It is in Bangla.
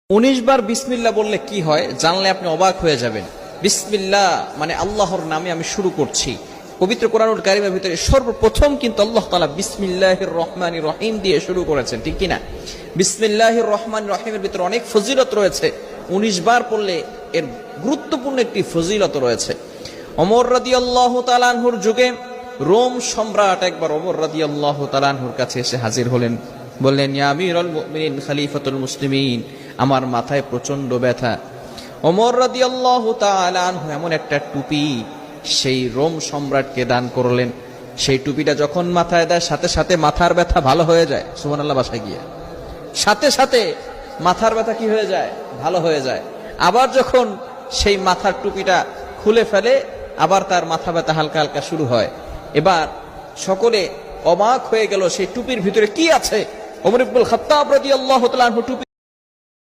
19 বার বিসমিল্লাহ বললে কি হয় জানলে আপনি অবাক হয়ে যাবেন। বিসমিল্লাহ মানে আল্লাহর নামে আমি শুরু করছি। পবিত্র কোরআনুল কারীমের ভিতরে সর্বপ্রথম কিন্তু আল্লাহ তাআলা বিসমিল্লাহির রহমানির রহিম দিয়ে শুরু করেছেন, ঠিক কি না? বিসমিল্লাহির রহমানির রহিমের ভিতরে অনেক ফজিলত রয়েছে। 19 বার পড়লে এর গুরুত্বপূর্ণ একটি ফজিলত রয়েছে। ওমর রাদিয়াল্লাহু তাআলা আনহুর যুগে রোম সম্রাট একবার ওমর রাদিয়াল্লাহু তাআলা আনহুর কাছে এসে হাজির হলেন। বললেন, ইয়া আমিরুল মুমিনিন খলিফাতুল মুসলিমিন, আমার মাথায় প্রচন্ড ব্যথা। ওমর রাদিয়াল্লাহু তাআলা আনহু এমন একটা টুপি সেই রোম সম্রাটকে দান করলেন। সেই টুপিটা যখন মাথায় দেয় সাথে সাথে মাথার ব্যথা ভালো হয়ে যায়। সুবহানাল্লাহ, বাসায় গিয়ে সাথে সাথে মাথার ব্যথা কি হয়ে যায়? ভালো হয়ে যায়। আবার যখন সেই মাথার টুপিটা খুলে ফেলে আবার তার মাথা ব্যথা হালকা হালকা শুরু হয়। এবার সকলে অবাক হয়ে গেল সেই টুপির ভিতরে কি আছে। ওমর ইবনুল খাত্তাব রাদিয়াল্লাহু তাআলা আনহু টুপি